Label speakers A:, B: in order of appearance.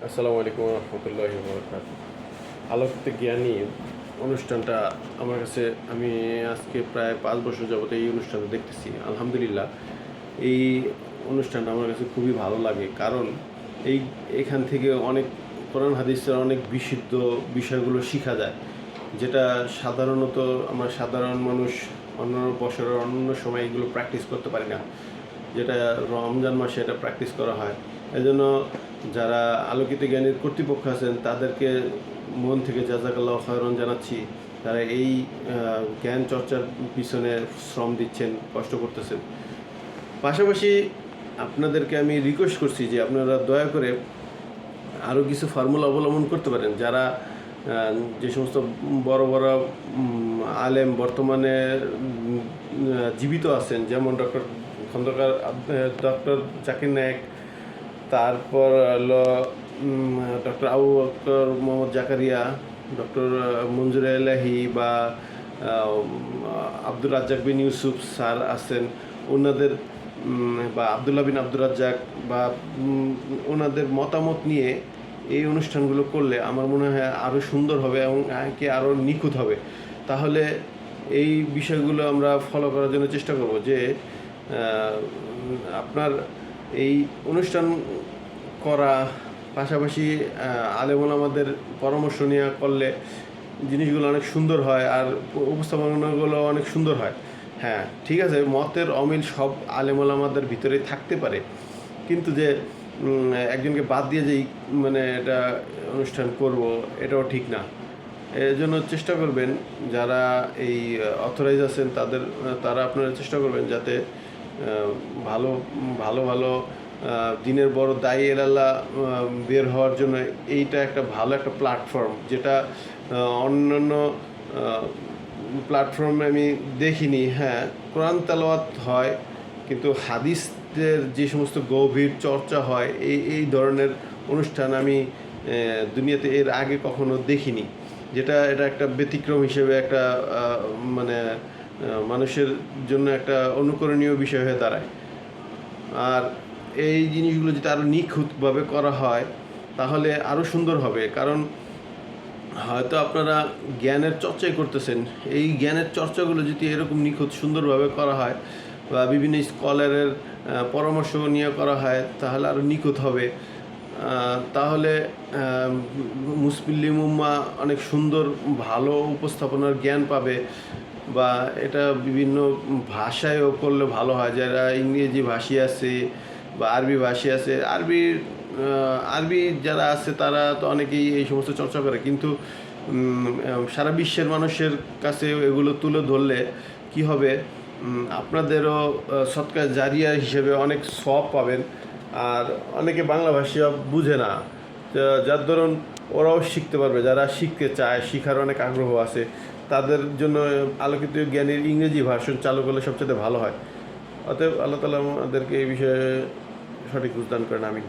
A: আসসালামু আলাইকুম রহমতুল্লাহি বারাকাতুহু। আলোকিত জ্ঞানী অনুষ্ঠানটা আমার কাছে, আমি আজকে প্রায় 5 বছর যাবত এই অনুষ্ঠানটা দেখতেছি। আলহামদুলিল্লাহ, এই অনুষ্ঠানটা আমার কাছে খুবই ভালো লাগে, কারণ এখান থেকে অনেক কোরআন হাদিসের অনেক বিশুদ্ধ বিষয়গুলো শেখা যায়, যেটা সাধারণত আমরা সাধারণ মানুষ অন্য বছরের অন্য সময় এগুলো প্র্যাকটিস করতে পারি না, যেটা রমজান মাসে এটা প্র্যাকটিস করা হয়। এজন্য যারা আলোকিত জ্ঞানের কর্তৃপক্ষ আছেন তাদেরকে মন থেকে জাযাকাল্লাহু খায়রান জানাচ্ছি। তারা এই জ্ঞান চর্চার পিছনে শ্রম দিচ্ছেন, কষ্ট করতেছেন। পাশাপাশি আপনাদেরকে আমি রিকোয়েস্ট করছি যে আপনারা দয়া করে আরও কিছু ফর্মুলা অবলম্বন করতে পারেন। যারা যে সমস্ত বড় বড় আলেম বর্তমানে জীবিত আছেন, যেমন ডক্টর খন্দকার, ডক্টর জাকির নায়েক, তারপর হলো ডক্টর আবু বকর মোহাম্মদ জাকারিয়া, ডক্টর মঞ্জুর এলাহি বা আব্দুর রাজ্জাক বিন ইউসুফ স্যার আছেন, ওনাদের বা আবদুল্লাহ বিন আব্দুর রাজ্জাক বা ওনাদের মতামত নিয়ে এই অনুষ্ঠানগুলো করলে আমার মনে হয় আরও সুন্দর হবে এবং কি আরও নিখুঁত হবে। তাহলে এই বিষয়গুলো আমরা ফলো করার জন্য চেষ্টা করব যে আপনার এই অনুষ্ঠান করা পাশাপাশি আলেম ওলামাদের পরামর্শ নেওয়া করলে জিনিসগুলো অনেক সুন্দর হয় আর উপস্থাপনাগুলো অনেক সুন্দর হয়। হ্যাঁ, ঠিক আছে, মতের অমিল সব আলেম ওলামাদের ভিতরে থাকতে পারে, কিন্তু যে একজনকে বাদ দিয়ে যেই মানে এটা অনুষ্ঠান করব, এটাও ঠিক না। এর জন্য চেষ্টা করবেন যারা এই অথরাইজ আছেন তারা আপনারা চেষ্টা করবেন যাতে ভালো ভালো ভালো দিনের বড় দায়ী এলাল্লাহ বের হওয়ার জন্য এইটা একটা ভালো একটা প্ল্যাটফর্ম, যেটা অন্যান্য প্ল্যাটফর্মে আমি দেখিনি। হ্যাঁ, কোরআন তেলাওয়াত হয়, কিন্তু হাদিসের যে সমস্ত গভীর চর্চা হয় এই ধরনের অনুষ্ঠান আমি দুনিয়াতে এর আগে কখনো দেখিনি, যেটা এটা একটা ব্যতিক্রম হিসেবে একটা মানে মানুষের জন্য একটা অনুকরণীয় বিষয় হয়ে দাঁড়ায়। আর এই জিনিসগুলো যদি আরও নিখুঁতভাবে করা হয় তাহলে আরও সুন্দর হবে, কারণ হয়তো আপনারা জ্ঞানের চর্চাই করতেছেন, এই জ্ঞানের চর্চাগুলো যদি এরকম নিখুঁত সুন্দরভাবে করা হয় বা বিভিন্ন স্কলারের পরামর্শ নিয়ে করা হয় তাহলে আরও নিখুঁত হবে। তাহলে মুসলিম উম্মাহ অনেক সুন্দর ভালো উপস্থাপনার জ্ঞান পাবে, বা এটা বিভিন্ন ভাষায়ও করলে ভালো হয়। যারা ইংরেজি ভাষী আছে বা আরবি ভাষী আছে, আরবি যারা আছে তারা তো অনেকেই এই সমস্ত চর্চা করে, কিন্তু সারা বিশ্বের মানুষের কাছে এগুলো তুলে ধরলে কি হবে, আপনাদেরও সদকা জারিয়া হিসেবে অনেক সওয়াব পাবেন। আর অনেকে বাংলা ভাষা বুঝে না, যার ধরুন ওরাও শিখতে পারবে, যারা শিখতে চায়, শিখার অনেক আগ্রহ আছে, তাদের জন্য আলোকিত জ্ঞানের ইংরেজি ভার্সন চালু করলে সবচেয়ে ভালো হয়। অতএব আল্লাহ তাআলা আমাদেরকে এই বিষয়ে সঠিক বুঝদান করেন। আমিন।